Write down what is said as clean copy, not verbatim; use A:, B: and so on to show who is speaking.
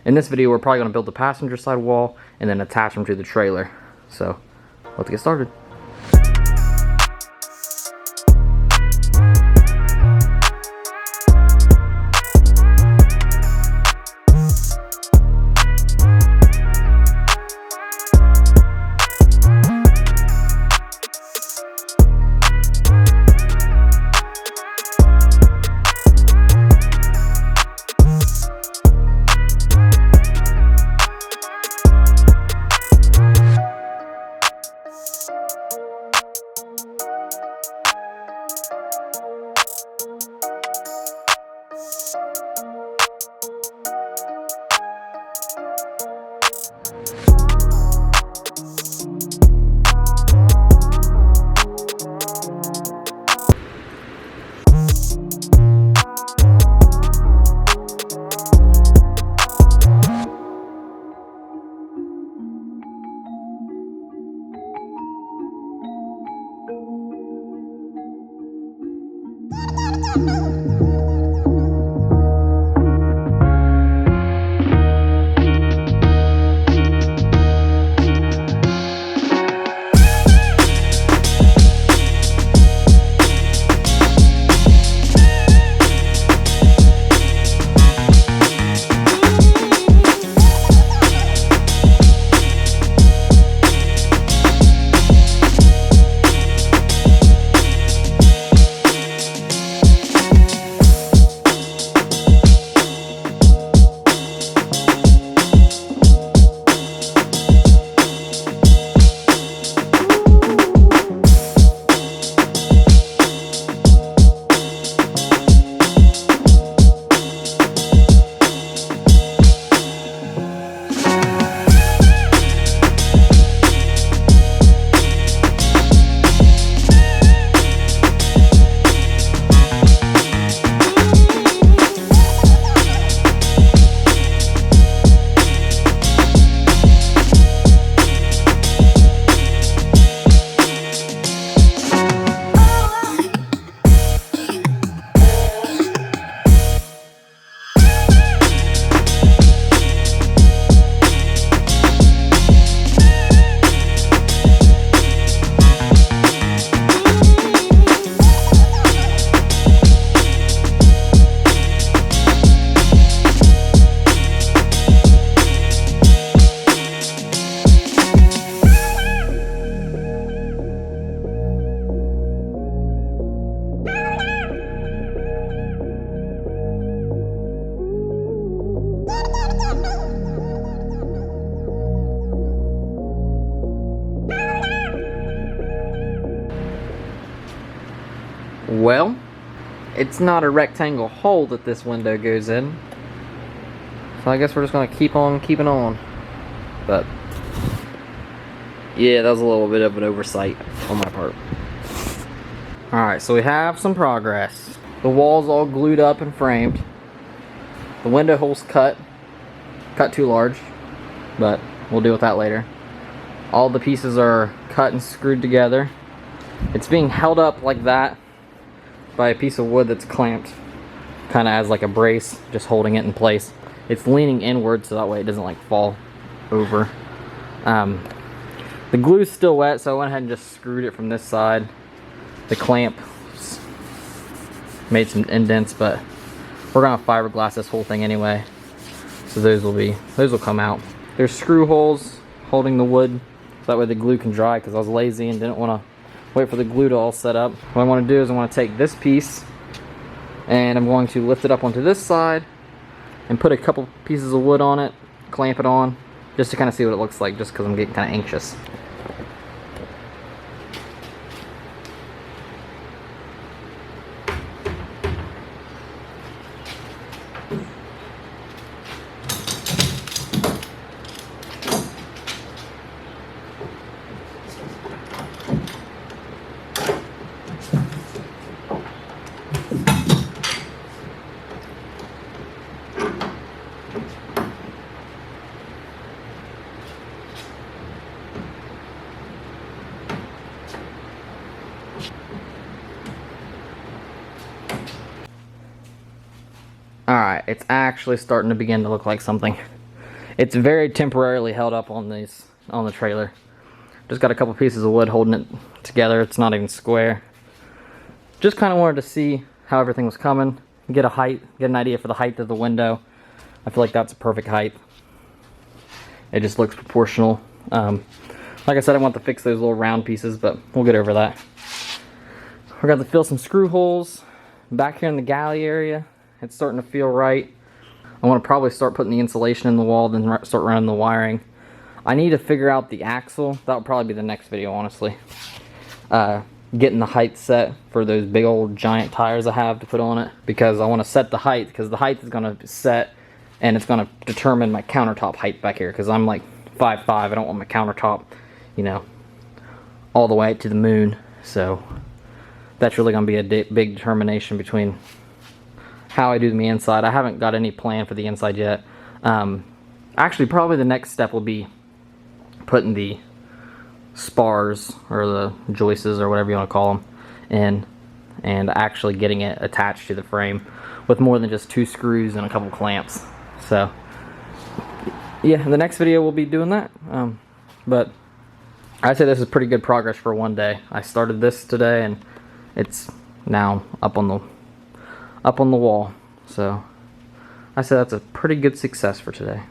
A: In this video, we're probably going to build the passenger side wall and then attach them to the trailer. So, let's get started. Well, it's not a rectangle hole that this window goes in, so I guess we're just gonna keep on keeping on. But yeah, that was a little bit of an oversight on my part. Alright, so we have some progress. The wall's all glued up and framed. The window hole's cut too large, but we'll deal with that later. All the pieces are cut and screwed together. It's being held up like that by a piece of wood that's clamped, kind of as like a brace, just holding it in place. It's leaning inward so that way it doesn't like fall over. The glue's still wet, so I went ahead and just screwed it from this side. The clamp made some indents, but we're gonna fiberglass this whole thing anyway, so those will come out. There's screw holes holding the wood so that way the glue can dry, because I was lazy and didn't want to wait for the glue to all set up. What I want to do is I want to take this piece and I'm going to lift it up onto this side and put a couple pieces of wood on it, clamp it on, just to kind of see what it looks like, just because I'm getting kind of anxious. Alright, it's actually starting to begin to look like something. It's very temporarily held up on the trailer. Just got a couple pieces of wood holding it together. It's not even square. Just kind of wanted to see how everything was coming, get an idea for the height of the window. I feel like that's a perfect height. It just looks proportional. Like I said, I want to fix those little round pieces, but we'll get over that. We're going to fill some screw holes back here in the galley area. It's starting to feel right. I want to probably start putting the insulation in the wall, then start running the wiring. I need to figure out the axle. That would probably be the next video, honestly. Getting the height set for those big old giant tires I have to put on it, because I want to set the height, because the height is going to set and it's going to determine my countertop height back here, because I'm like 5'5". I don't want my countertop, you know, all the way to the moon. So that's really going to be a big determination between how I do the inside. I haven't got any plan for the inside yet. Actually, probably the next step will be putting the spars or the joists or whatever you want to call them in, and actually getting it attached to the frame with more than just 2 screws and a couple clamps. So yeah, in the next video we'll be doing that. But I'd say this is pretty good progress for one day. I started this today and it's now up on the wall. So I say that's a pretty good success for today.